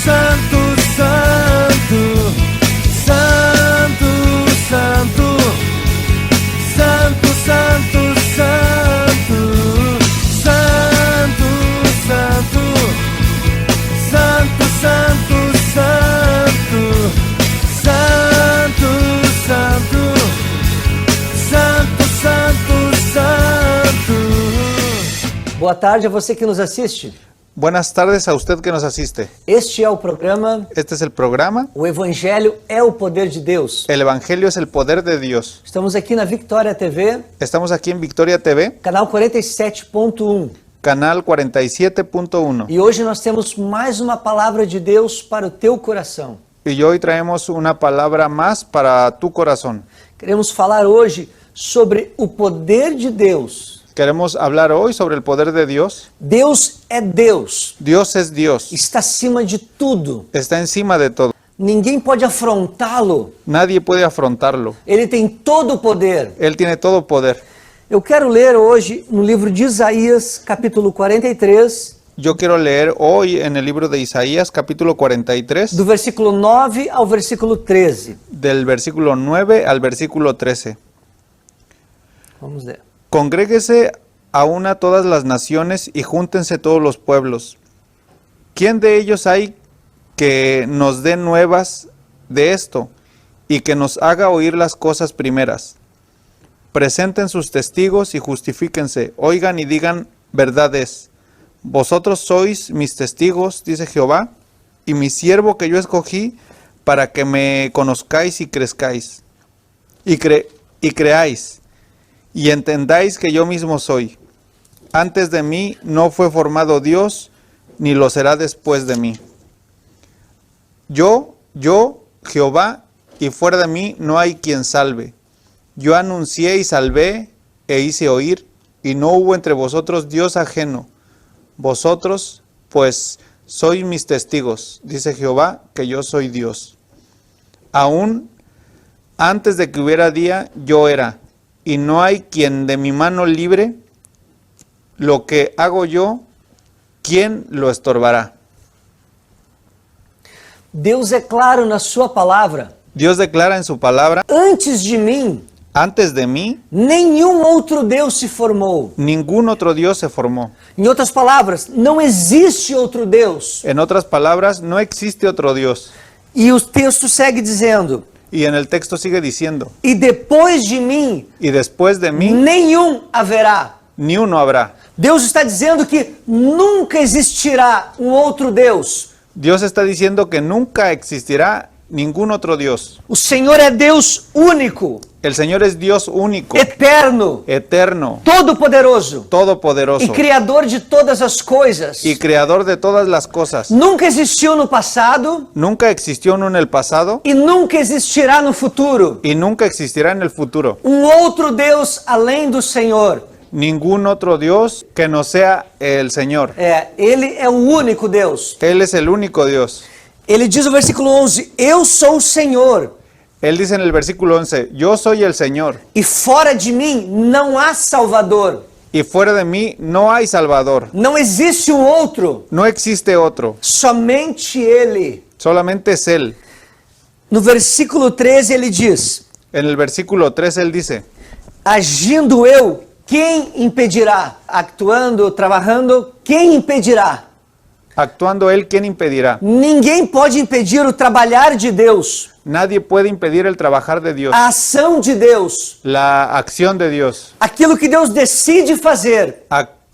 santo, santo, santo, santo, santo, santo, santo, santo, santo, santo, santo, santo, santo, santo, santo, santo, santo. Boa tarde a você que nos assiste. Buenas tardes a usted que nos asiste. Este é o programa Este es el programa. O Evangelho é o Poder de Deus. El Evangelio es el poder de Dios. Estamos aqui na Victoria TV, Estamos aquí en Victoria TV, canal 47.1. canal 47.1. E hoje nós temos mais uma palavra de Deus para o teu coração. Y hoy traemos una palabra más para tu corazón. Queremos falar hoje sobre o poder de Deus. Queremos hablar hoy sobre el poder de Dios. Deus é Deus. Dios es Dios. Está acima de tudo. Está encima de todo. Ninguém pode afrontá-lo. Nadie puede afrontarlo. Ele tem todo o poder. Él tiene todo poder. Eu quero ler hoje no livro de Isaías, capítulo 43, Yo quiero leer hoy en el libro de Isaías, capítulo 43, do versículo 9 ao versículo 13. del versículo 9 al versículo 13. Vamos ler. Congréguese aún a todas las naciones y júntense todos los pueblos. ¿Quién de ellos hay que nos dé nuevas de esto y que nos haga oír las cosas primeras? Presenten sus testigos y justifíquense, oigan y digan verdades. Vosotros sois mis testigos, dice Jehová, y mi siervo que yo escogí para que me conozcáis y crezcáis, y creáis, y entendáis que yo mismo soy. Antes de mí no fue formado Dios, ni lo será después de mí. Yo, Jehová, y fuera de mí no hay quien salve. Yo anuncié y salvé, e hice oír, y no hubo entre vosotros Dios ajeno. Vosotros, pues, sois mis testigos, dice Jehová, que yo soy Dios. Aún antes de que hubiera día, yo era, y no hay quien de mi mano libre. Lo que hago yo, ¿quién lo estorbará? Deus é claro na sua palavra. Dios declara en su palabra, Antes de mim, antes de mí, nenhum outro Deus se formou. ningún otro Dios se formó. Em outras palavras, não existe outro Deus. En otras palabras, no existe otro Dios. E o texto segue dizendo: Y en el texto sigue diciendo, e depois de mim, y después de mí, nenhum haverá. ni uno habrá. Deus está dizendo que nunca existirá um outro Deus. Dios está diciendo que nunca existirá ningún otro Dios. O Senhor é Deus único, El Señor es Dios único, eterno, eterno, todo-poderoso e todopoderoso criador de todas as coisas. y creador de todas las cosas. Nunca existiu no passado Nunca existió uno en el pasado e nunca existirá no futuro y nunca existirá en el futuro. outro Deus além do Senhor. Ningún otro Dios que no sea el Señor. Ele é o único Deus. Él es el único Dios. Ele diz no versículo 11, eu sou o Senhor, Él dice en el versículo 11, yo soy el Señor, e fora de mim não há Salvador. y fuera de mí no hay Salvador. Não existe um outro, No existe otro, somente Ele. solamente es Él. No versículo 13 ele diz, En el versículo 3 Él dice, agindo eu, quem impedirá? Actuando, trabalhando, quem impedirá? actuando Él, ¿quién impedirá? Ninguém pode impedir o trabalhar de Deus, Nadie puede impedir el trabajar de Dios, a ação de Deus, la acción de Dios, aquilo que Deus decide fazer.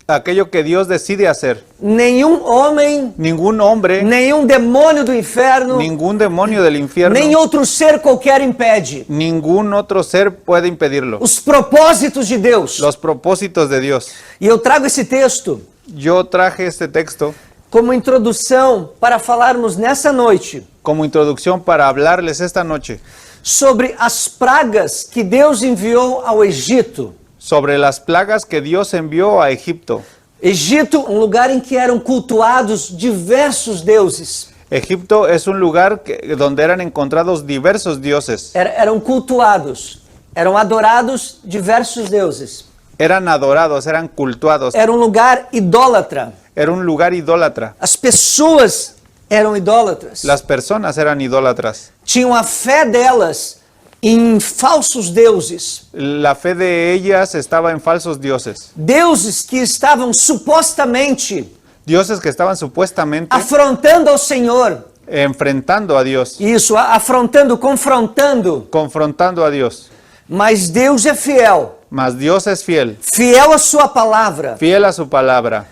aquello que Dios decide hacer. Nenhum homem, Ningún hombre, nenhum demônio do inferno, ningún demonio del infierno, nem outro ser qualquer impede. ningún otro ser puede impedirlo. Os propósitos de Deus. Los propósitos de Dios. E eu trago esse texto Yo traje este texto como introdução para falarmos nessa noite como introducción para hablarles esta noche sobre as pragas que Deus enviou ao Egito. sobre las plagas que Dios envió a Egipto. Egito, um lugar em que eram cultuados diversos deuses. Egipto es un lugar donde eran encontrados diversos dioses. Eram cultuados, eram adorados diversos deuses. Eran adorados, eran cultuados. Era um lugar idólatra. Era un lugar idólatra. As pessoas eram idólatras. Las personas eran idólatras. Tinham a fé delas em falsos deuses. La fe de ellas estaba en falsos dioses. Deuses que estavam supostamente Dioses que estaban supuestamente afrontando ao Senhor. enfrentando a Dios, Isso, afrontando, confrontando. confrontando a Dios. Mas Deus é fiel. Mas Dios es fiel, Fiel à sua palavra. fiel a su palabra.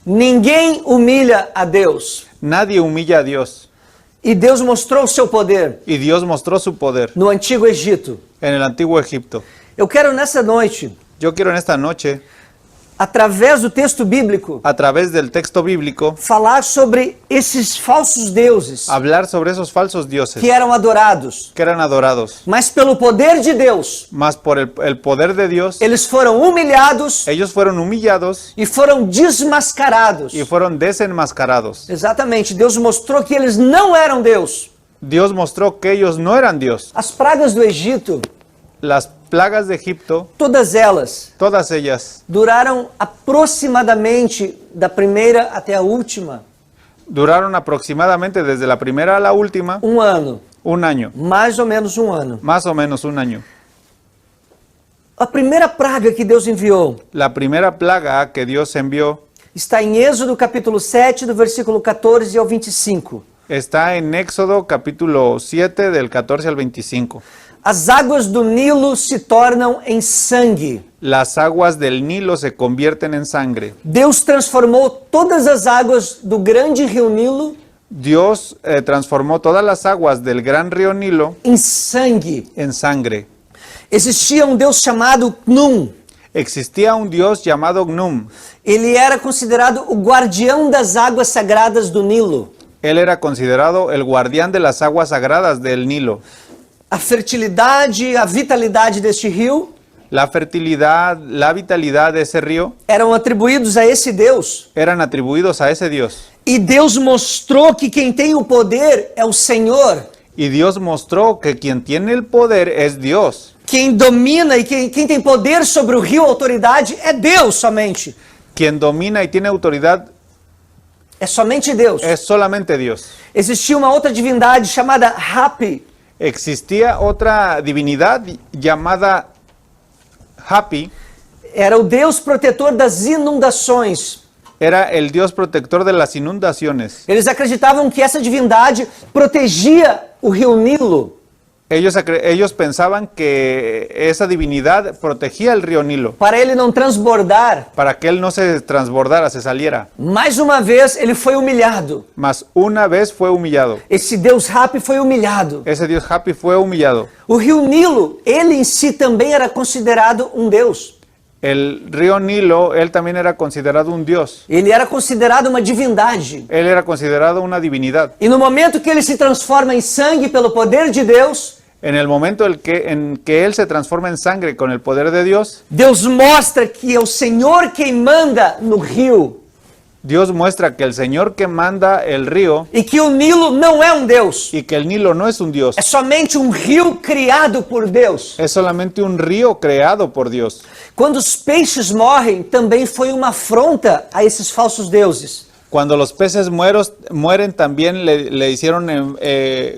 Ninguém humilha a Deus. Nadie humilla a Dios. E Deus mostrou o seu poder Y Dios mostró su poder no Antigo Egito. en el antiguo Egipto. Eu quero nessa noite, Yo quiero en esta noche, através do texto bíblico, a través del texto bíblico, falar sobre esses falsos deuses hablar sobre esos falsos dioses que eram adorados. que eran adorados. Mas pelo poder de Deus, Mas por el poder de Dios, eles foram humilhados ellos fueron humillados e foram desmascarados. y fueron desenmascarados. Exatamente, Deus mostrou que eles não eram Deus. Dios mostró que ellos no eran Dios. As pragas do Egito, Las plagas de Egipto, todas elas, todas ellas, duraram aproximadamente da primeira até a última, duraron aproximadamente desde la primera a la última ano. un año, Mais ou menos ano. más o menos un año. A primeira praga que Deus enviou La primera plaga que Dios envió está em Êxodo capítulo 7, do versículo 14 ao 25. está en Éxodo capítulo 7 del 14 al 25. As águas do Nilo se tornam em sangue. Las aguas del Nilo se convierten en sangre. Deus transformou todas as águas do grande rio Nilo Dios transformó todas las aguas del gran río Nilo em sangue. en sangre. Existia um Deus chamado Knum. Existía un Dios llamado Gnum. Ele era considerado o guardião das águas sagradas do Nilo. Él era considerado el guardián de las aguas sagradas del Nilo. A fertilidade, a vitalidade deste rio La fertilidad, la vitalidad de ese río eram atribuídos a esse Deus. eran atribuidos a ese Dios. E Deus mostrou que quem tem o poder é o Senhor. Y Dios mostró que quien tiene el poder es Dios. Quem domina e quem tem poder sobre o rio, autoridade, é Deus somente. Quien domina y tiene autoridad É somente Deus. es solamente Dios. Existia uma outra divindade chamada Hapi. Existía otra divinidad llamada Hapi. Era o Deus protetor das inundações. Era el Dios protector de las inundaciones. Eles acreditavam que essa divindade protegia o rio Nilo. Ellos pensaban que esa divinidad protegía el río Nilo Para ele não transbordar. para que él no se transbordara, se saliera. Mais uma vez, ele foi humilhado. Mas una vez fue humillado. Esse Deus Hapi foi humilhado. Ese Dios Hapi fue humillado. O rio Nilo, ele em si também era considerado um Deus. El río Nilo, él también era considerado un Dios. Ele era considerado uma divindade. Él era considerado una divinidad. E no momento que ele se transforma em sangue pelo poder de Deus, En el momento en que él se transforma en sangre con el poder de Dios, Deus mostra que é o Senhor quem manda no rio. Dios muestra que el Señor que manda el río E que o Nilo não é um Deus. y que el Nilo no es un Dios, É somente um rio criado por Deus. es solamente un río creado por Dios. Quando os peixes morrem, também foi uma afronta a esses falsos deuses. Cuando los peces mueren también le hicieron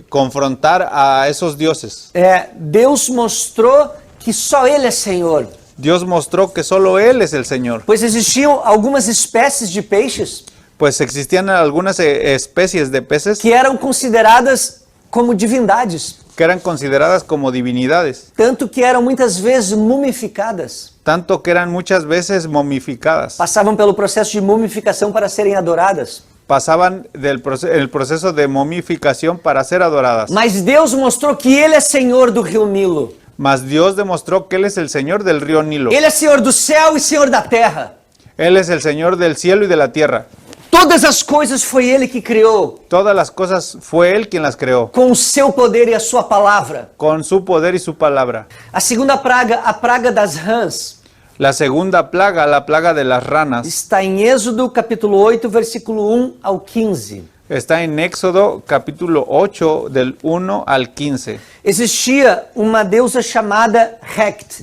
confrontar a esos dioses. Deus mostrou que só Ele é Senhor. Dios mostró que solo Él es el Señor. Pois existiam algumas espécies de peixes Pues existían algunas especies de peces que eram consideradas como divindades. que eran consideradas como divinidades, Tanto que eram muitas vezes mumificadas. tanto que eran muchas veces momificadas. Passavam pelo processo de mumificação para serem adoradas. Pasaban el proceso de momificación para ser adoradas. Mas Deus mostrou que Ele é Senhor do rio Nilo. Mas Dios demostró que Él es el Señor del río Nilo. Ele é Senhor do céu e Senhor da terra. Él es el Señor del cielo y de la tierra. Todas as coisas foi Ele que criou, Todas las cosas fue Él quien las creó, com o seu poder e a sua palavra. con su poder y su palabra. A segunda praga, a praga das rãs, La segunda plaga, la plaga de las ranas, está em Êxodo capítulo 8, versículo 1 ao 15. está en Éxodo capítulo 8 del 1 al 15. Existia uma deusa chamada Hecht.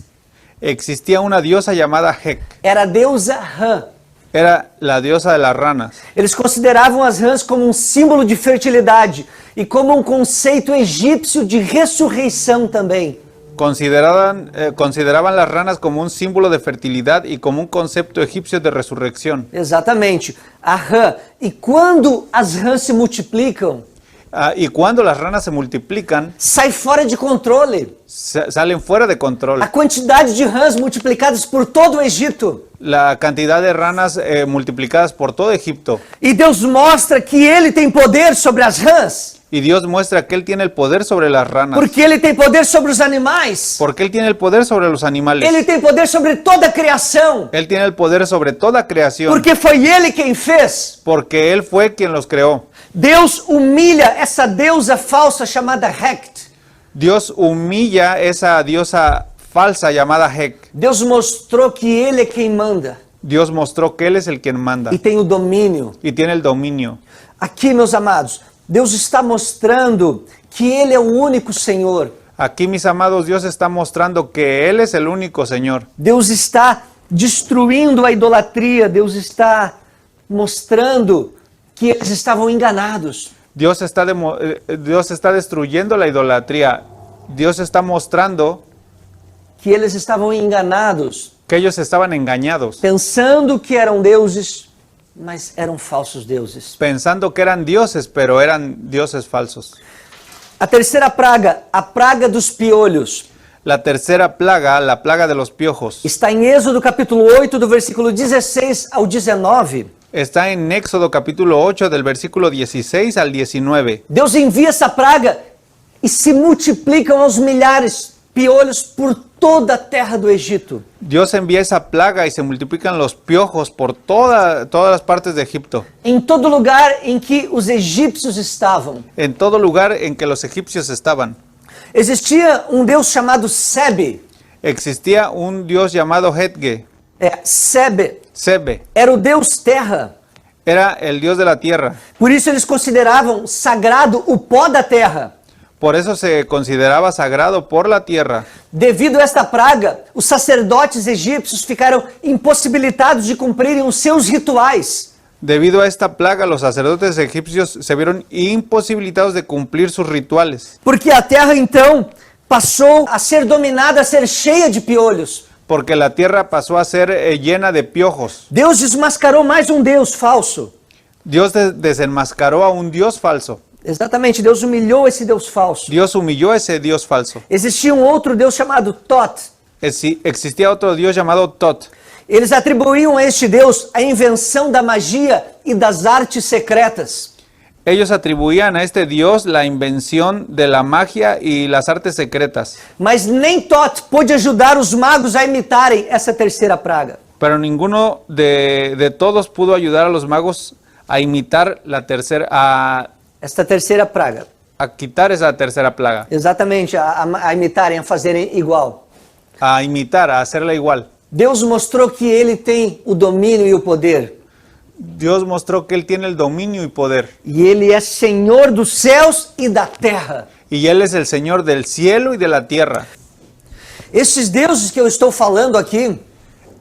Existía una diosa llamada Hec. Era a deusa rã. era la diosa de las ranas. Eles consideravam as rãs como um símbolo de fertilidade e como um conceito egípcio de ressurreição também. Consideraban las ranas como un símbolo de fertilidad y como un concepto egipcio de resurrección. Exatamente, a rã. E quando as rãs se multiplicam, Y cuando las ranas se multiplican, sai fora de controle. salen fuera de control. A quantidade de rãs multiplicadas por todo o Egito. La cantidad de ranas multiplicadas por todo Egipto. E Deus mostra que ele tem poder sobre as rãs, Y Dios muestra que Él tiene el poder sobre las ranas. porque ele tem poder sobre os animais. Porque Él tiene el poder sobre los animales. Ele tem poder sobre toda a criação, Él tiene el poder sobre toda creación. porque foi ele quem fez. Porque Él fue quien los creó. Deus humilha essa deusa falsa chamada Hekt. Dios humilla esa diosa falsa llamada Hek. Deus mostrou que ele é quem manda Dios mostró que Él es el quien manda e tem o domínio. y tiene el dominio. Aqui, meus amados, Deus está mostrando que ele é o único Senhor. Aquí, mis amados, Dios está mostrando que Él es el único Señor. Deus está destruindo a idolatria. Deus está mostrando que eles estavam enganados. Dios está destruyendo la idolatría. Dios está mostrando Que eles estavam enganados, que ellos estaban engañados, pensando que eram deuses, mas eram falsos deuses. pensando que eran dioses, pero eran dioses falsos. A terceira praga, a praga dos piolhos, La tercera plaga, la plaga de los piojos, está em Êxodo capítulo 8, do versículo 16 ao 19. está en Éxodo capítulo 8 del versículo 16 al 19. Deus envia essa praga e se multiplicam aos milhares piolhos por toda a terra do Egito. Dios envía esa plaga y se multiplican los piojos por todas las partes de Egipto, Em todo lugar em que os egípcios estavam. en todo lugar en que los egipcios estaban. Existia um Deus chamado Sebe. Existía un dios llamado Hetge, Sebe Sebe, era o Deus terra. era el dios de la tierra. Por isso eles consideravam sagrado o pó da terra. Por eso se consideraba sagrado por la tierra. Devido a esta praga, os sacerdotes egípcios ficaram impossibilitados de cumprirem os seus rituais. Debido a esta plaga, los sacerdotes egipcios se vieron imposibilitados de cumplir sus rituales, Porque a terra então passou a ser dominada, a ser cheia de piolhos. porque la tierra pasó a ser llena de piojos. Deus desmascarou mais um Deus falso. Dios desenmascaró a un dios falso. Exatamente, Deus humilhou esse Deus falso. Dios humilló a ese dios falso. Existia um outro Deus chamado Tot. Existía otro dios llamado Tot. Eles atribuíam a este Deus a invenção da magia e das artes secretas. Ellos atribuían a este dios la invención de la magia y las artes secretas, Mas nem Tot pôde ajudar os magos a imitarem essa terceira praga. pero ninguno de todos pudo ayudar a los magos a imitar Esta terceira praga. a quitar esa tercera plaga, Exatamente, a imitarem, a fazerem igual. a imitar, a hacerla igual. Deus mostrou que ele tem o domínio e o poder. Dios mostró que Él tiene el dominio y poder, E ele é Senhor dos céus e da terra. y Él es el Señor del cielo y de la tierra. Esses deuses que eu estou falando aqui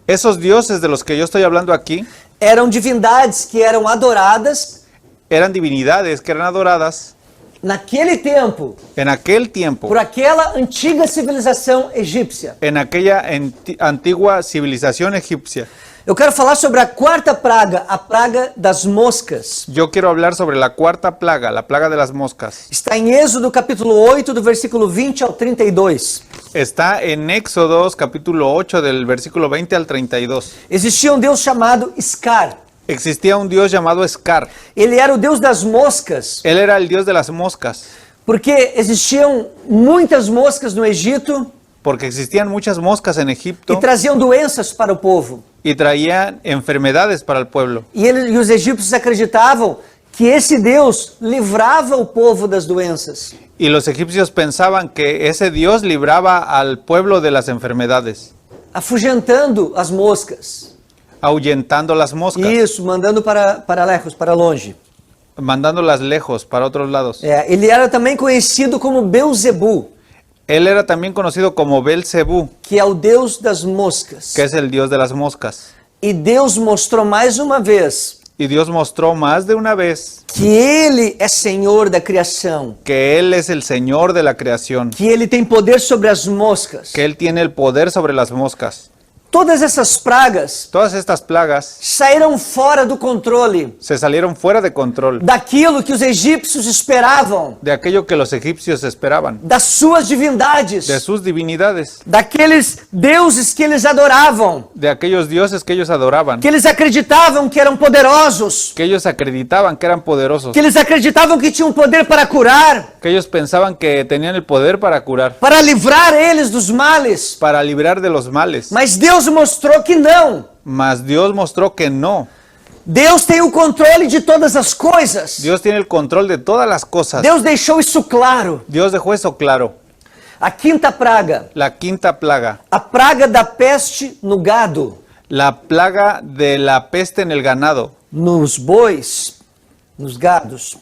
Esos dioses de los que yo estoy hablando aquí eram divindades que eram adoradas eran divinidades que eran adoradas naquele tempo en aquel tiempo, por aquela antiga civilização egípcia. en aquella antigua civilización egipcia. Eu quero falar sobre a quarta praga, a praga das moscas. Yo quiero hablar sobre la cuarta plaga, la plaga de las moscas. Está em Êxodo capítulo 8, do versículo 20 ao 32. Está en Éxodos capítulo 8 del versículo 20 al 32. Existia um Deus chamado Scar. Existía un dios llamado Scar. Ele era o Deus das moscas, Él era el dios de las moscas, porque existiam muitas moscas no Egito porque existían muchas moscas en e Egipto traziam doenças para o povo. y traían enfermedades para el pueblo. E os egípcios acreditavam que esse Deus livrava o povo das doenças. Y los egipcios pensaban que ese dios libraba al pueblo de las enfermedades, Afugentando as moscas. ahuyentando las moscas, Isso, mandando para lejos, para longe. mandándolas lejos para otros lados. Ele era também conhecido como Beuzebu, Él era también conocido como Belcebú, que é o Deus das moscas. que es el dios de las moscas. E Deus mostrou mais uma vez Y Dios mostró más de una vez que Ele é Senhor da criação, que Él es el Señor de la creación, que Ele tem poder sobre as moscas. que Él tiene el poder sobre las moscas. Todas essas pragas Todas estas plagas saíram fora do controle se salieron fuera de control daquilo que os egípcios esperavam, de aquello que los egipcios esperaban, das suas divindades, de sus divinidades, daqueles deuses que eles adoravam, de aquellos dioses que ellos adoraban, que eles acreditavam que eram poderosos, que ellos acreditaban que eran poderosos, que eles acreditavam que tinham poder para curar, que ellos pensaban que tenían el poder para curar, para livrar eles dos males. para librar de los males. Mas Deus mostrou que não. Mas Dios mostró que no. Deus tem o controle de todas as coisas. Dios tiene el control de todas las cosas. Deus deixou isso claro. Dios dejó eso claro. A quinta praga, La quinta plaga, a praga da peste no gado, la plaga de la peste en el ganado, nos bois, nos gados.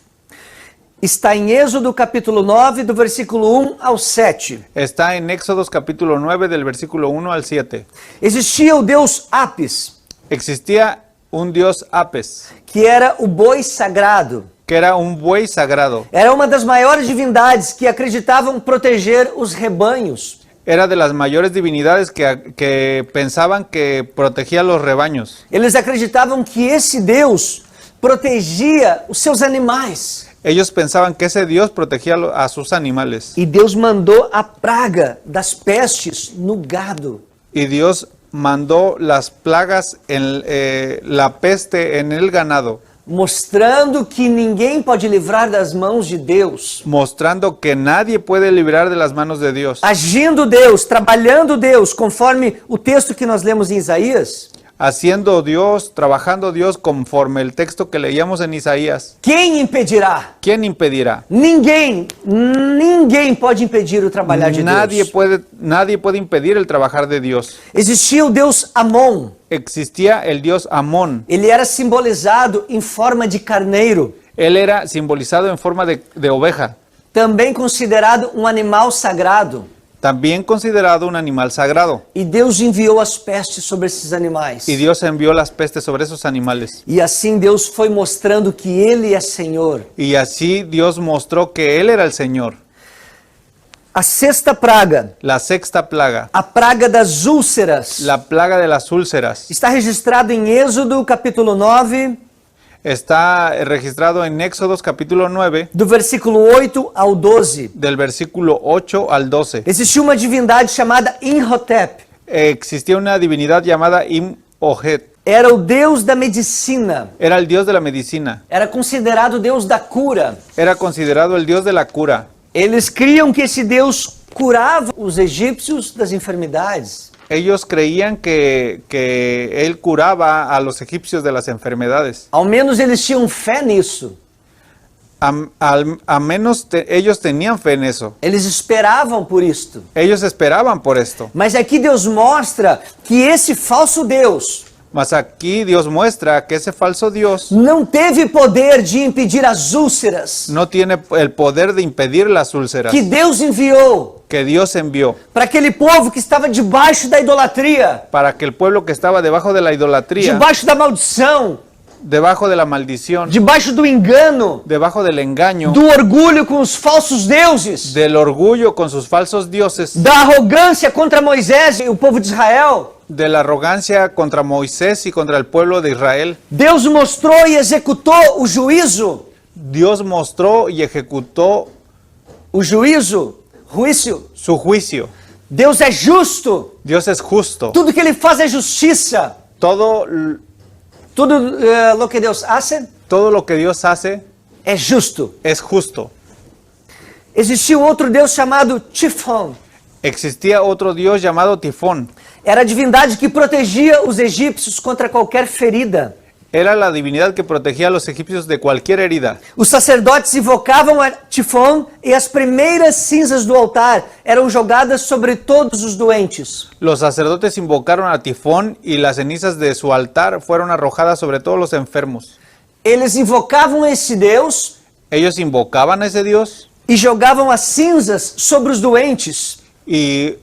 Está em Êxodo capítulo 9, do versículo 1 ao 7. está en Éxodos capítulo 9 del versículo 1 al 7. Existia o deus Apis, Existía un dios Apis, que era o boi sagrado. que era un buey sagrado. Era uma das maiores divindades que acreditavam proteger os rebanhos. Era de las mayores divinidades que pensaban que protegía los rebaños. Eles acreditavam que esse Deus protegia os seus animais. Ellos pensaban que ese Dios protegía a sus animales. E Deus mandou a praga das pestes no gado. Y Dios mandó las plagas, la peste en el ganado, Mostrando que ninguém pode livrar das mãos de Deus. mostrando que nadie puede librar de las manos de Dios. Agindo Deus, trabalhando Deus, conforme o texto que nós lemos em Isaías. Haciendo Dios, trabajando Dios conforme el texto que leíamos en Isaías. Quem impedirá? ¿Quién impedirá? Ninguém pode impedir o trabalhar de Nadie Deus. puede impedir el trabajar de Dios. Existia o Deus Amon. Existía el dios Amón. Ele era simbolizado em forma de carneiro, Él era simbolizado en forma de oveja, também considerado um animal sagrado. también considerado un animal sagrado. E Deus enviou as pestes sobre esses animais. Y Dios envió las pestes sobre esos animales. E assim Deus foi mostrando que Ele é Senhor. Y así Dios mostró que Él era el Señor. A sexta praga, La sexta plaga, a praga das úlceras, la plaga de las úlceras, está registrado em Êxodo capítulo 9, está registrado en Éxodos capítulo 9, do versículo 8 ao 12. del versículo 8 al 12. Existia uma divindade chamada Imhotep. Existía una divinidad llamada Imhotep. Era o deus da medicina. Era el dios de la medicina. Era considerado o deus da cura. Era considerado el dios de la cura. Eles criam que esse Deus curava os egípcios das enfermidades. Ellos creían que él curaba a los egipcios de las enfermedades. Ao menos eles tinham fé nisso. A menos ellos tenían fe en eso. Eles esperavam por isto. Ellos esperaban por esto. Mas aqui Deus mostra que esse falso Deus Mas aquí Dios muestra que ese falso Dios não teve poder de impedir as úlceras no tiene el poder de impedir las úlceras que Deus enviou que Dios envió para aquele povo que estava debaixo da idolatria, para que el pueblo que estaba debajo de la idolatría, debaixo da maldição, debajo de la maldición, debaixo do engano, debajo del engaño, do orgulho com os falsos deuses, del orgullo con sus falsos dioses, da arrogância contra Moisés e o povo de Israel. de la arrogancia contra Moisés y contra el pueblo de Israel. Deus mostrou e executou o juízo. Dios mostró y ejecutó Juízo. su juicio. Deus é justo. Dios es justo. Tudo que ele faz é justiça. Todo Lo que Deus hace lo que Dios hace é justo. es justo. Existia um outro Deus chamado Tifon. Existía otro Dios llamado Tifón. Era a divindade que protegia os egípcios contra qualquer ferida. Era la divinidad que protegía a los egipcios de cualquier herida. Os sacerdotes invocavam a Tifon e as primeiras cinzas do altar eram jogadas sobre todos os doentes. Los sacerdotes invocaron a Tifón y las cenizas de su altar fueron arrojadas sobre todos los enfermos. Eles invocavam esse Deus Ellos invocaban a ese Dios e jogavam as cinzas sobre os doentes. y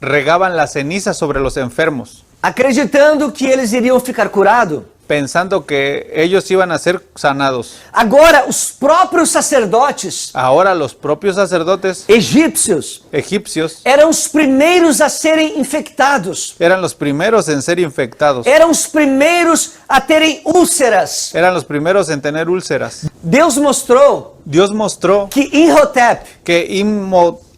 regaban las cenizas sobre los enfermos. acreditando que eles iriam ficar curados. pensando que ellos iban a ser sanados. Agora, os próprios sacerdotes Ahora los propios sacerdotes egípcios egipcios eram os primeiros a serem infectados. eran los primeros en ser infectados. Eram os primeiros a terem úlceras. Eran los primeros en tener úlceras. Deus mostrou Dios mostró que Imhotep que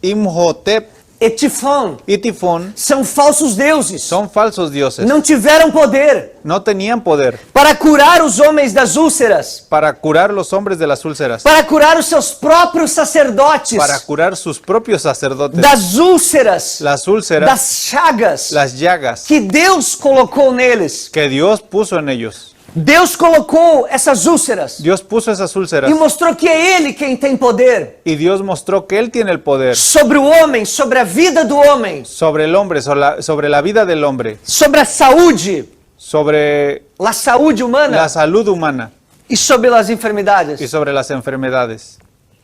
Imhotep e Tifon y Tifón são falsos deuses. son falsos dioses. Não tiveram poder No tenían poder para curar os homens das úlceras, para curar los hombres de las úlceras, para curar os seus próprios sacerdotes para curar sus propios sacerdotes, das úlceras, las úlceras, das chagas las llagas que Deus colocou neles. que Dios puso en ellos. Deus colocou essas úlceras Dios puso esas úlceras e mostrou que é Ele quem tem poder y Dios mostró que Él tiene el poder sobre o homem, sobre a vida do homem, sobre el hombre, sobre la vida del hombre, sobre a saúde, sobre a saúde humana la salud humana e sobre as enfermidades. y sobre las enfermedades.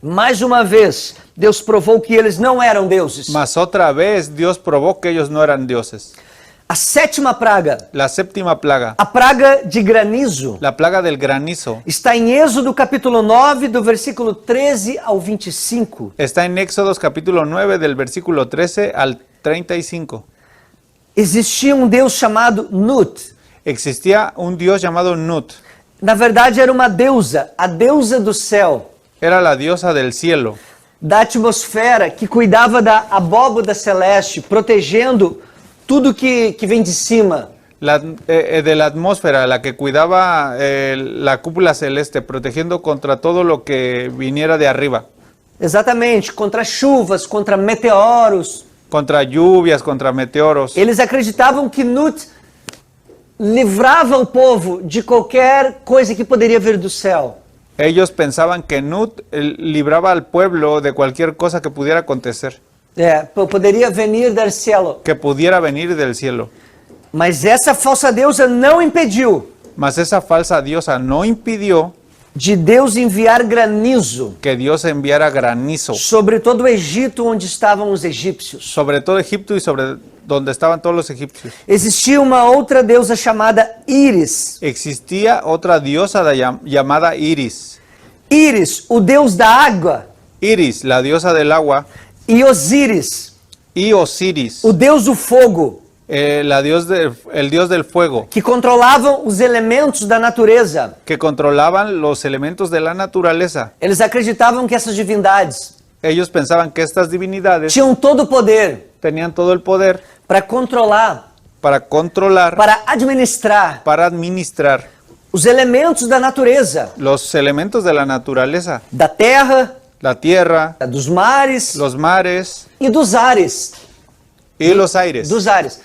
Mais uma vez, Deus provou que eles não eram deuses. Mas otra vez Dios probó que ellos no eran dioses. A sétima praga, La séptima plaga, a praga de granizo, la plaga del granizo, está em Êxodo capítulo 9, do versículo 13 ao 25. está en Éxodos capítulo 9 del versículo 13 al 35. Existia um Deus chamado Nut. Existía un Dios llamado Nut. Na verdade, era uma deusa, a deusa do céu, Era la diosa del cielo, da atmosfera, que cuidava da abóboda celeste, protegendo tudo que vem de cima. de la atmósfera, la que cuidaba la cúpula celeste, protegiendo contra todo lo que viniera de arriba, Exatamente, contra chuvas, contra meteoros. contra lluvias, contra meteoros. Eles acreditavam que Nut livrava o povo de qualquer coisa que poderia vir do céu. Ellos pensaban que Nut libraba al pueblo de cualquier cosa que pudiera acontecer, Poderia venir do céu. que pudiera venir del cielo. Mas essa falsa deusa não impediu Mas esa falsa diosa no impidió de Deus enviar granizo que Dios enviara granizo sobre todo o Egito onde estavam os egípcios. sobre todo Egipto y sobre donde estaban todos los egipcios. Existia uma outra deusa chamada Íris. Existía otra diosa llamada Iris. Íris, o deus da água, Iris, la diosa del agua, e Osíris, y Osiris, o deus do fogo, el dios del fuego, que controlavam os elementos da natureza. que controlaban los elementos de la naturaleza. Eles acreditavam que essas divindades Ellos pensaban que estas divinidades tinham todo o poder tenían todo el poder para controlar, para controlar, para administrar para administrar os elementos da natureza, los elementos de la naturaleza, da terra, la tierra, dos mares los mares e dos ares. y los aires. Dos ares.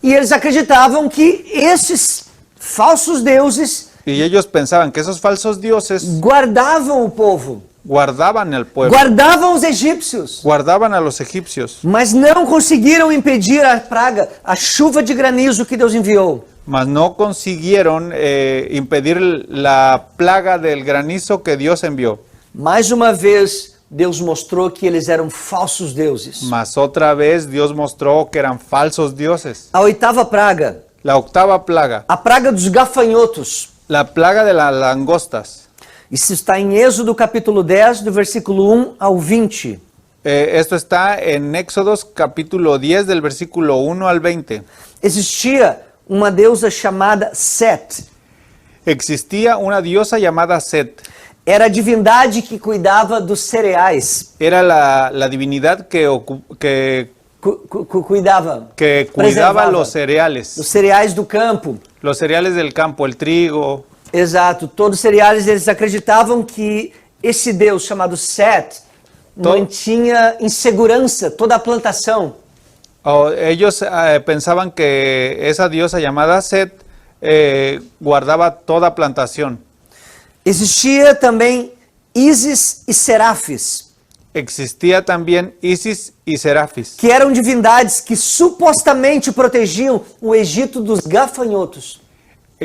E eles acreditavam que esses falsos deuses Y ellos pensaban que esos falsos dioses guardavam o povo, guardaban al pueblo, guardavam os egípcios, guardaban a los egipcios, mas não conseguiram impedir a praga, a chuva de granizo que Deus enviou. mas no consiguieron impedir la plaga del granizo que Dios envió. Mais uma vez, Deus mostrou que eles eram falsos deuses. Mas otra vez Dios mostró que eran falsos dioses. A oitava praga, La octava plaga, a praga dos gafanhotos. la plaga de las langostas. Isso está em Êxodo capítulo 10, do versículo 1 ao 20. Esto está en Éxodos capítulo 10 del versículo 1 al 20. Existia uma deusa chamada Set. Existía una diosa llamada Set. Era a divindade que cuidava dos cereais. Era la divinidad que Cuidava. cuidaba preservava los cereales. Dos cereais do campo. Los cereales del campo, el trigo. Exato. Todos os cereais, eles acreditavam que esse Deus chamado Set mantinha em segurança toda a plantação. Ellos pensaban que esa diosa llamada Set guardaba toda plantación. Existia também Ísis e Serafis, Existía también Isis y Serafis, que eram divindades que supostamente protegiam o Egito dos gafanhotos.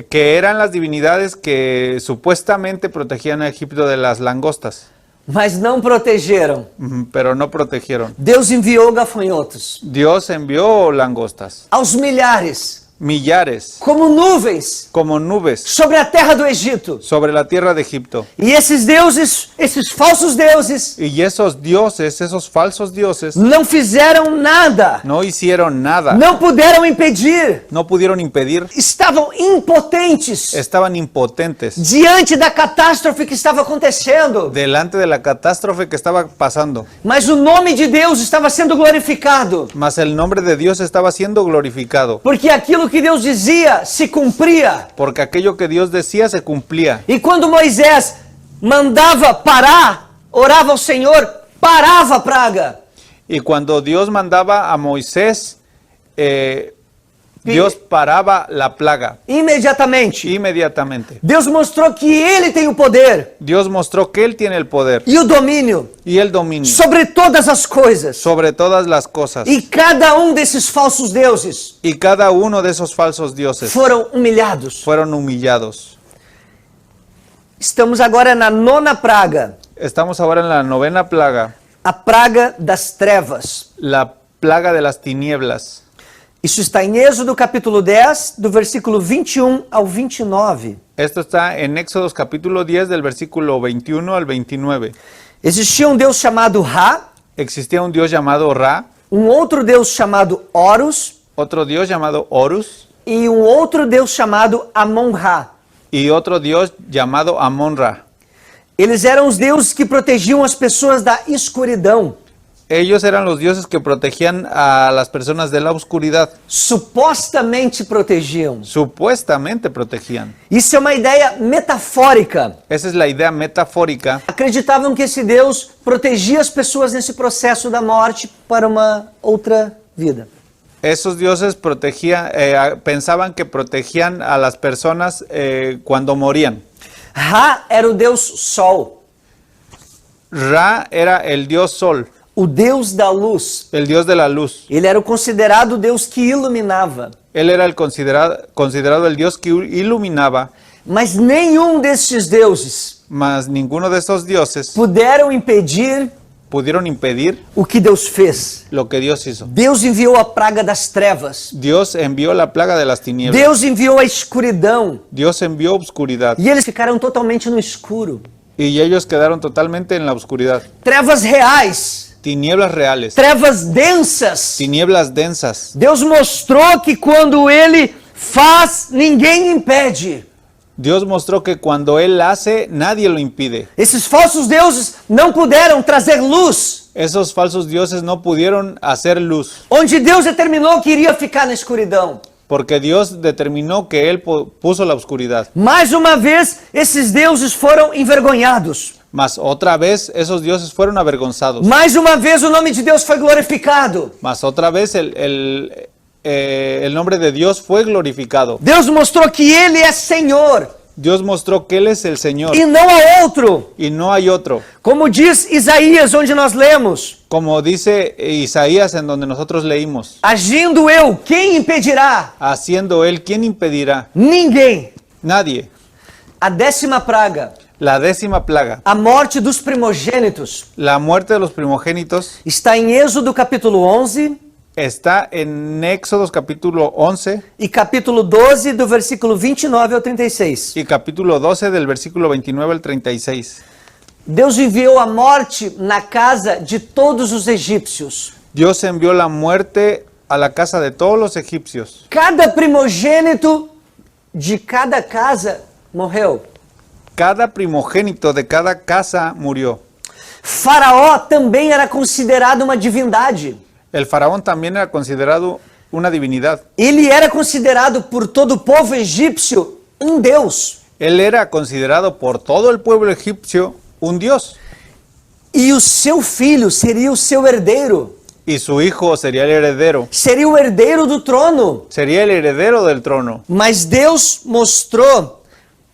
que eran las divinidades que supuestamente protegían a Egipto de las langostas, Mas não protegeram. pero no protegieron. Deus enviou gafanhotos Dios envió langostas aos milhares. millares, como nuvens, como nubes, sobre a terra do Egito. sobre la tierra de Egipto. E esses deuses, esses falsos deuses, Y esos dioses, esos falsos dioses, não fizeram nada, no hicieron nada, não puderam impedir, no pudieron impedir, estavam impotentes estaban impotentes diante da catástrofe que estava acontecendo. delante de la catástrofe que estaba pasando. Mas o nome de Deus estava sendo glorificado, Mas el nombre de Dios estaba siendo glorificado, porque aquilo que Deus dizia se cumpria. porque aquello que Dios decía se cumplía. E quando Moisés mandava parar, orava ao Senhor, parava a praga. Y cuando Dios mandaba a Moisés, Dios paraba la plaga Imediatamente. inmediatamente. Deus mostrou que Ele tem o poder Dios mostró que Él tiene el poder e o domínio y el dominio sobre todas as coisas. sobre todas las cosas. E cada desses falsos deuses Y cada uno de esos falsos dioses foram humilhados. fueron humillados. Estamos agora na nona praga, Estamos ahora en la novena plaga, a praga das trevas. la plaga de las tinieblas. Isso está em Êxodo capítulo 10, do versículo 21 ao 29. Esto está en Éxodos capítulo 10 del versículo 21 al 29. Existia um Deus chamado Ra, Existía un dios llamado Ra, outro Deus chamado Horus otro dios llamado Horus e outro Deus chamado Amon-Ra. y otro dios llamado Amon-Ra. Eles eram os deuses que protegiam as pessoas da escuridão. Ellos eran los dioses que protegían a las personas de la oscuridad. Supostamente protegiam. Supuestamente protegían. Isso é uma ideia metafórica. Esa es la idea metafórica. Acreditavam que esse Deus protegia as pessoas nesse processo da morte para uma outra vida. Esos dioses pensaban que protegían a las personas cuando morían. Ra era o Deus Sol, Ra era el dios sol, o Deus da luz. el dios de la luz. Ele era o considerado Deus que iluminava. Él era el considerado el dios que iluminaba, Mas nenhum destes deuses mas ninguno de esos dioses puderam impedir pudieron impedir o que Deus fez. lo que Dios hizo. Deus enviou a praga das trevas. Dios envió la plaga de las tinieblas. Deus enviou a escuridão. Dios envió obscuridad E eles ficaram totalmente no escuro. y ellos quedaron totalmente en la oscuridad. Trevas reais. Tinieblas reales, Trevas densas. tinieblas densas. Deus mostrou que quando Ele faz, ninguém impede. Dios mostró que cuando Él hace, nadie lo impide. Esses falsos deuses não puderam trazer luz, Esos falsos dioses no pudieron hacer luz, onde Deus determinou que iria ficar na escuridão. porque Dios determinó que Él puso la oscuridad. Mais uma vez, esses deuses foram envergonhados. Mas otra vez esos dioses fueron avergonzados. Mais uma vez, o nome de Deus foi glorificado. Mas otra vez el nombre de Dios fue glorificado. Deus mostrou que Ele é Senhor Dios mostró que Él es el Señor e não há outro. y no hay otro. Como diz Isaías, onde nós lemos: Como dice Isaías en donde nosotros leímos, agindo eu, quem impedirá? haciendo Él, ¿quién impedirá? Ninguém. Nadie. A 10ª praga, La 10ª plaga, a morte dos primogênitos, la muerte de los primogénitos, está em Êxodo capítulo 11 está en Éxodos capítulo 11 e capítulo 12, do versículo 29 ao 36. y capítulo 12 del versículo 29 al 36. Deus enviou a morte na casa de todos os egípcios. Dios envió la muerte a la casa de todos los egipcios. Cada primogênito de cada casa morreu. Cada primogénito de cada casa murió. Faraó também era considerado uma divindade. El faraón también era considerado una divinidad. Ele era considerado por todo o povo egípcio um deus. Él era considerado por todo el pueblo egipcio un dios. E o seu filho seria o seu herdeiro. Y su hijo sería el heredero. Seria o herdeiro do trono. Sería el heredero del trono. Mas Deus mostrou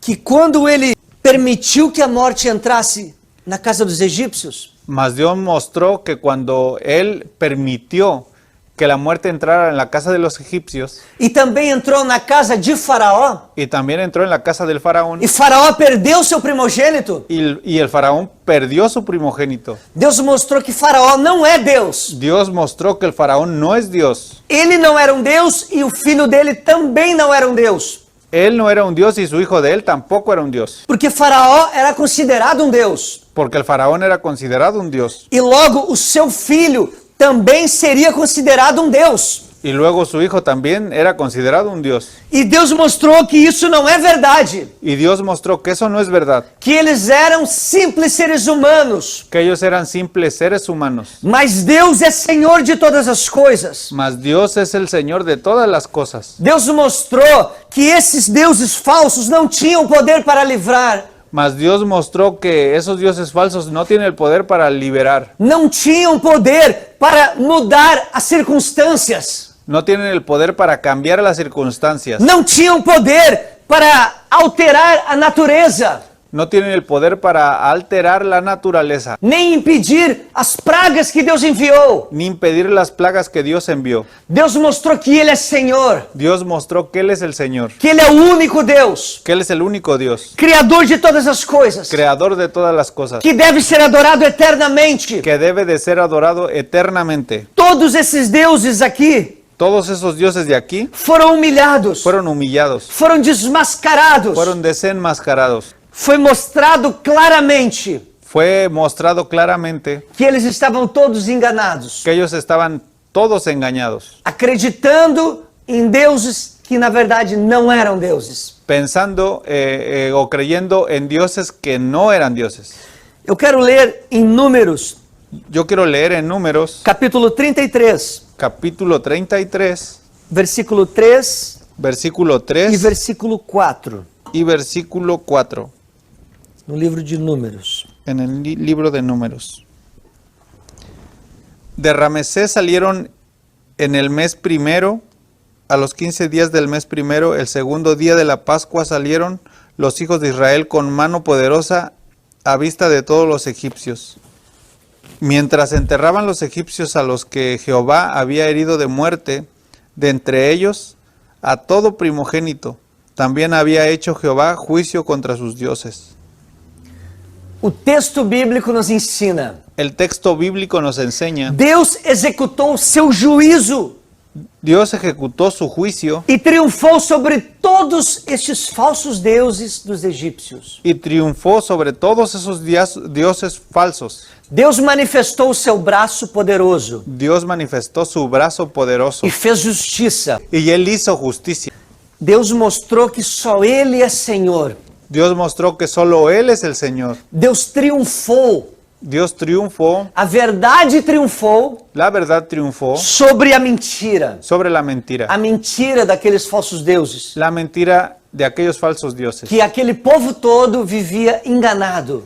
que quando ele permitiu que a morte entrasse na casa dos egípcios, Mas Dios mostró que cuando Él permitió que la muerte entrara en la casa de los egipcios e também entrou na casa de Faraó, y también entró en la casa del faraón e Faraó perdeu seu primogênito, y el faraón perdió su primogénito. Deus mostrou que Faraó não é Deus. Dios mostró que el faraón no es Dios. Ele não era um Deus e o filho dele também não era um Deus. Él no era un Dios y su hijo de él tampoco era un Dios, Porque Faraó era considerado um Deus. porque el faraón era considerado un Dios E logo o seu filho também seria considerado um Deus. y luego su hijo también era considerado un Dios. E Deus mostrou que isso não é verdade. Y Dios mostró que eso no es verdad, Que eles eram simples seres humanos. que ellos eran simples seres humanos. Mas Deus é Senhor de todas as coisas. Mas Dios es el Señor de todas las cosas. Deus mostrou que esses deuses falsos não tinham poder para livrar. Mas Dios mostró que esos dioses falsos no tienen el poder para liberar, Não tinham poder para mudar as circunstâncias. no tienen el poder para cambiar las circunstancias, Não tinham poder para alterar a natureza. no tienen el poder para alterar la naturaleza, Nem impedir as pragas que Deus enviou. ni impedir las plagas que Dios envió. Deus mostrou que Ele é Senhor. Dios mostró que Él es el Señor, Que Ele é o único Deus. que Él es el único Dios, Criador de todas as coisas. creador de todas las cosas, Que deve ser adorado eternamente. que debe de ser adorado eternamente. Todos esses deuses aqui Todos esos dioses de aquí foram humilhados. fueron humillados, Foram desmascarados. fueron desenmascarados. Foi mostrado claramente Fue mostrado claramente que eles estavam todos enganados, que ellos estaban todos engañados, acreditando em deuses que na verdade não eram deuses. pensando o creyendo en dioses que no eran dioses. Eu quero ler em Números, Yo quiero leer en Números, capítulo 33, capítulo 33, versículo 3 versículo e 3 versículo 4, y versículo 4, no livro de Números. en el libro de Números. De Ramesés salieron en el mes primero, a los 15 días del mes primero, el segundo día de la Pascua salieron los hijos de Israel con mano poderosa a vista de todos los egipcios. Mientras enterraban los egipcios a los que Jehová había herido de muerte, de entre ellos a todo primogénito, también había hecho Jehová juicio contra sus dioses. O texto bíblico nos ensina: El texto bíblico nos enseña, Deus executou seu juízo Dios ejecutó su juicio e triunfou sobre todos estes falsos deuses dos egípcios. y triunfó sobre todos esos dioses falsos. Deus manifestou o seu braço poderoso Dios manifestó su brazo poderoso e fez justiça. y Él hizo justicia. Deus mostrou que só Ele é Senhor. Dios mostró que solo Él es el Señor. Deus triunfou. Dios triunfó, A verdade triunfou la verdad triunfó sobre a mentira. sobre la mentira. A mentira daqueles falsos deuses. La mentira de aquellos falsos dioses. Que aquele povo todo vivia enganado,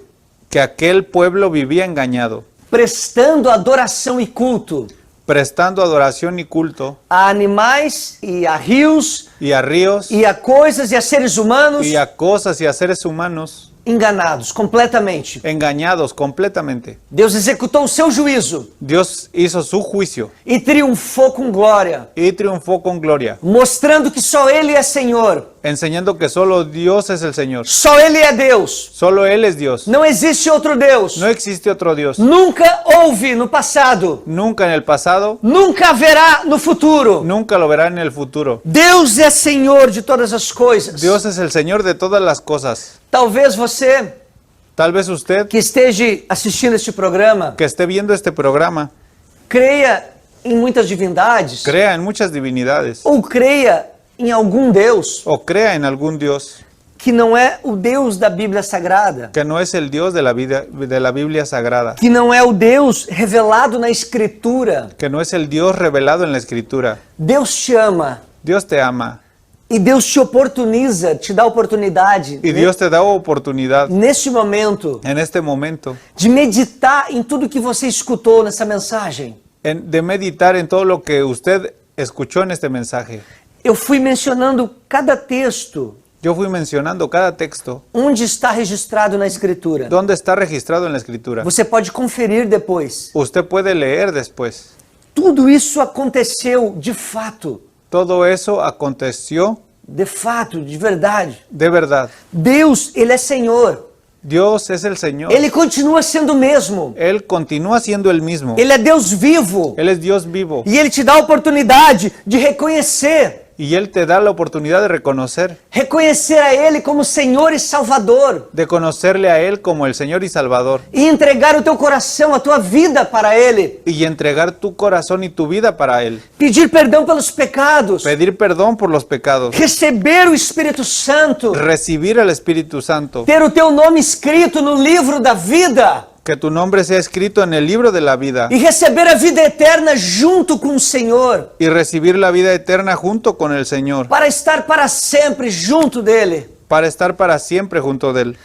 Que aquel pueblo vivía engañado, prestando adoração e culto prestando adoración y culto a animais e a rios y a ríos e a coisas e a seres humanos y a cosas y a seres humanos enganados completamente. engañados completamente. Deus executou o seu juízo Dios hizo su juicio e triunfou com glória, y triunfó con gloria, mostrando que só Ele é Senhor, enseñando que solo Dios es el Señor. só Ele é Deus. Solo Él es Dios. Não existe outro Deus. No existe otro Dios. Nunca houve no passado, Nunca en el pasado, nunca haverá no futuro. nunca lo verá en el futuro. Deus é Senhor de todas as coisas. Dios es el Señor de todas las cosas. Talvez você Tal vez usted que esteja assistindo este programa que esté viendo este programa creia em muitas divindades crea en muchas divinidades ou creia em algum Deus o crea en algún Dios que não é o Deus da Bíblia Sagrada, que no es el Dios de la Biblia Sagrada, que não é o Deus revelado na Escritura. que no es el Dios revelado en la Escritura. Deus te ama Dios te ama e Deus te oportuniza, te dá oportunidade y Dios te da oportunidad neste momento en este momento de meditar em tudo que você escutou nessa mensagem. de meditar en todo lo que usted escuchó en este mensaje. Eu fui mencionando cada texto Yo fui mencionando cada texto onde está registrado na Escritura. donde está registrado en la Escritura. Você pode conferir depois. Usted puede leer después. Tudo isso aconteceu de fato. Todo eso aconteció De fato, de verdade. de verdad. Deus, Ele é Senhor. Dios es el Señor. Ele continua sendo o mesmo. Él continúa siendo el mismo. Ele é Deus vivo. Él es Dios vivo. E Ele te dá a oportunidade de reconhecer. Y Él te da la oportunidad de Reconhecer a Ele como Senhor e Salvador. de conocerle a Él como el Señor y Salvador. E entregar o teu coração, a tua vida para Ele. Y entregar tu corazón y tu vida para Él. Pedir perdão pelos pecados. Pedir perdón por los pecados. Receber o Espírito Santo. Recibir al Espíritu Santo. Ter o teu nome escrito no livro da vida. Que tu nombre sea escrito en el libro de la vida. E receber a vida eterna junto com o Senhor. Y recibir la vida eterna junto con el Señor. Para estar para sempre junto dele. Para estar para siempre junto de Él.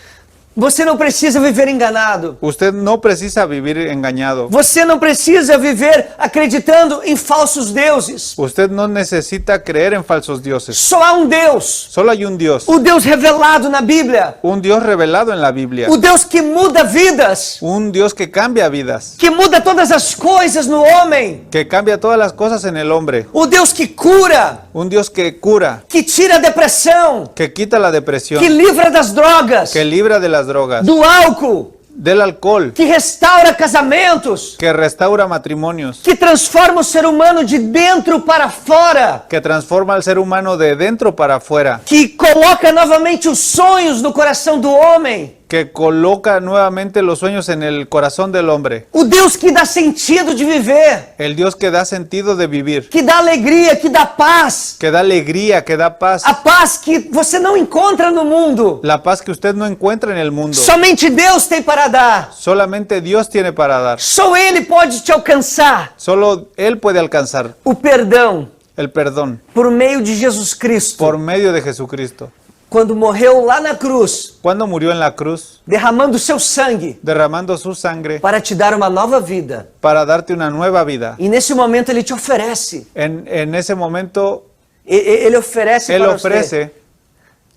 Você não precisa viver enganado. Usted no precisa vivir engañado. Você não precisa viver acreditando em falsos deuses. Usted no necesita creer en falsos dioses. Só há um Deus. Solo hay un Dios. O Deus revelado na Bíblia. Un Dios revelado en la Biblia. O Deus que muda vidas. Un Dios que cambia vidas. Que muda todas as coisas no homem. Que cambia todas las cosas en el hombre. O Deus que cura. Un Dios que cura. Que tira a depressão. Que quita la depresión. Que livra das drogas. Que libra de las drogas. Do álcool. Del alcohol. Que restaura casamentos. Que restaura matrimonios. Que transforma o ser humano de dentro para fora. Que transforma al ser humano de dentro para afuera. Que coloca novamente os sonhos no coração do homem. Que coloca nuevamente los sueños en el corazón del hombre. O Deus que dá sentido de viver. El Dios que da sentido de vivir. Que dá alegria, que dá paz. Que da alegría, que da paz. A paz que você não encontra no mundo. La paz que usted no encuentra en el mundo. Somente Deus tem para dar. Solamente Dios tiene para dar. Só Ele pode te alcançar. Solo Él puede alcanzar O perdão el perdón por meio de Jesus Cristo. por medio de Jesucristo. Quando morreu lá na cruz, Cuando murió en la cruz, derramando seu sangue derramando su sangre para te dar uma nova vida. para darte una nueva vida. E nesse momento Ele te oferece. En ese momento, Ele oferece Él para você.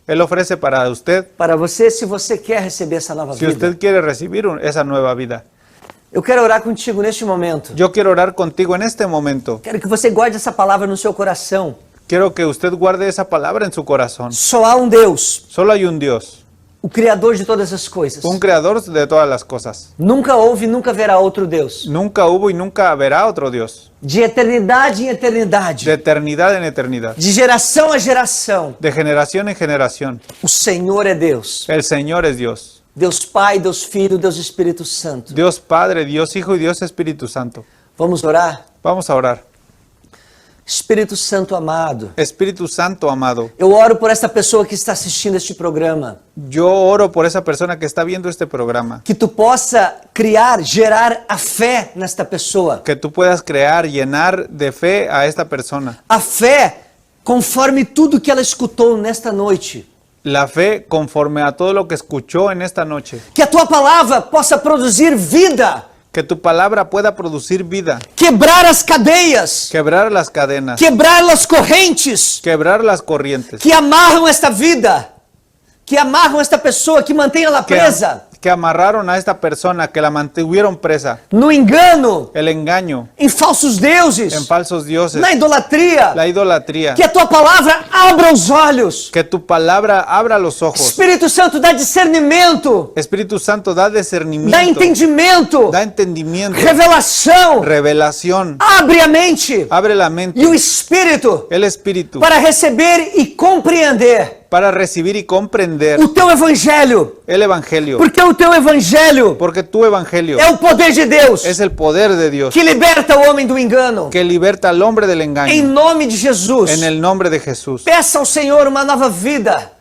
Él ofrece para usted, Para você, se você quer receber essa nova si vida. usted quiere recibir esa nueva vida. Eu quero orar contigo neste momento. Yo quiero orar contigo en este momento. Quero que você guarde essa palavra no seu coração. Quiero que usted guarde esa palabra en su corazón. Só há um Deus, Solo hay un Dios, o Criador de todas as coisas. un creador de todas las cosas. Nunca houve e nunca haverá outro Deus. Nunca hubo y nunca habrá otro Dios. De eternidade em eternidade. De eternidad en eternidad. De geração a geração. De generación en generación. O Senhor é Deus. El Señor es Dios. Deus Pai, Deus Filho, Deus Espírito Santo. Dios Padre, Dios Hijo y Dios Espíritu Santo. Vamos orar? Vamos a orar. Espírito Santo amado, Espíritu Santo amado, eu oro por essa pessoa que está assistindo este programa. yo oro por esa persona que está viendo este programa. Que tu possa criar, gerar a fé nesta pessoa. Que tú puedas crear, llenar de fe a esta persona. A fé conforme tudo que ela escutou nesta noite. La fe conforme a todo lo que escuchó en esta noche. Que a tua palavra possa produzir vida. Que tu palabra pueda producir vida. Quebrar as cadeias. Quebrar las cadenas. Quebrar as correntes. Quebrar las corrientes. Que amarram esta vida. Que amarram esta pessoa, que mantém ela presa. Que amarraron a esta persona, que la mantuvieron presa. No engano. El engaño. Em falsos deuses. En falsos dioses. Na idolatria. La idolatría. Que a tua palavra abra os olhos. Que tu palabra abra los ojos. Espírito Santo dá discernimento. Espíritu Santo da discernimiento. Dá entendimento. Da entendimiento. Revelação. Revelación. Abre a mente. Abre la mente. E o Espírito. El Espíritu. Para receber e compreender. Para recibir y comprender O teu evangelho. el Evangelio. Porque o teu evangelho Porque tu Evangelio é o poder de Deus. es el poder de Dios Que liberta o homem do engano. que liberta al hombre del Em engaño. nome de Jesus. En el nombre de Jesús. Peça ao Senhor uma nova vida.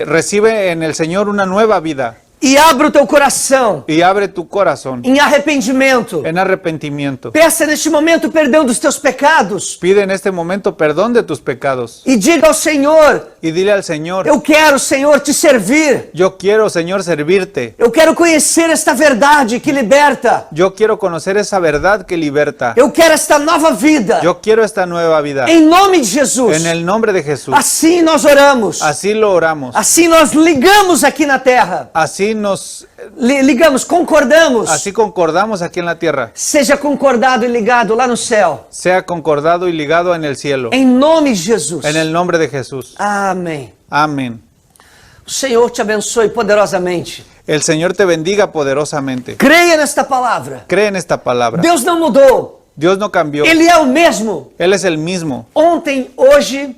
Recibe en el Señor una nueva vida E abra o teu coração y abre tu corazón em arrependimento. en arrepentimiento. Peça neste momento perdão dos teus pecados. Pide en este momento perdón de tus pecados E diga ao Senhor: y dile al Señor, eu quero, Senhor, te servir. yo quiero, Señor, servirte. Eu quero conhecer esta verdade que liberta. Yo quiero conocer esa verdad que liberta. Eu quero esta nova vida. Yo quiero esta nueva vida. Em nome de Jesus. En el nombre de Jesús. Assim nós oramos. Así lo oramos. Assim nós ligamos aqui na terra. Así nos, Ligamos, concordamos. así concordamos aquí en la tierra, Seja concordado e ligado lá no céu. sea concordado y ligado en el cielo. Em nome de Jesus. En el nombre de Jesús. Amém. Amén. O Senhor te abençoe poderosamente. El Señor te bendiga poderosamente. Creia nesta palavra. Cree en esta palabra. Deus não mudou. Dios no cambió. Ele é o mesmo. Él es el mismo. Ontem, hoje,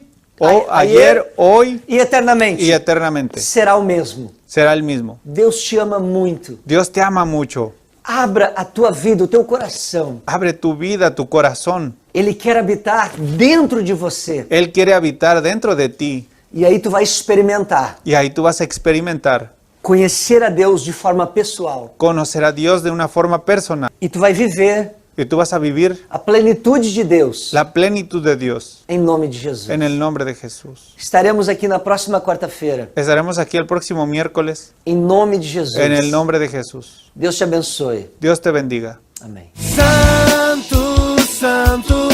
Ayer, hoy e eternamente. y eternamente. Será o mesmo. Será el mismo. Deus te ama muito. Dios te ama mucho. Abra a tua vida, o teu coração. Abre tu vida, tu corazón. Ele quer habitar dentro de você. Él quiere habitar dentro de ti. E aí tu vai experimentar. Y ahí tú vas a experimentar. Conhecer a Deus de forma pessoal. Conocer a Dios de una forma personal. E tu vai viver Y tú vas a vivir a plenitude de Deus. la plenitud de Dios. Em nome de Jesus. En el nombre de Jesús. Estaremos aqui na próxima quarta-feira. Estaremos aquí el próximo miércoles. Em nome de Jesus. En el nombre de Jesús. Deus te abençoe. Dios te bendiga. Amém. Santo, santo,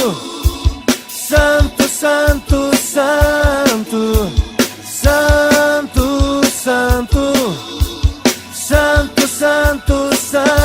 santo, santo, santo, santo, santo, santo, santo, santo.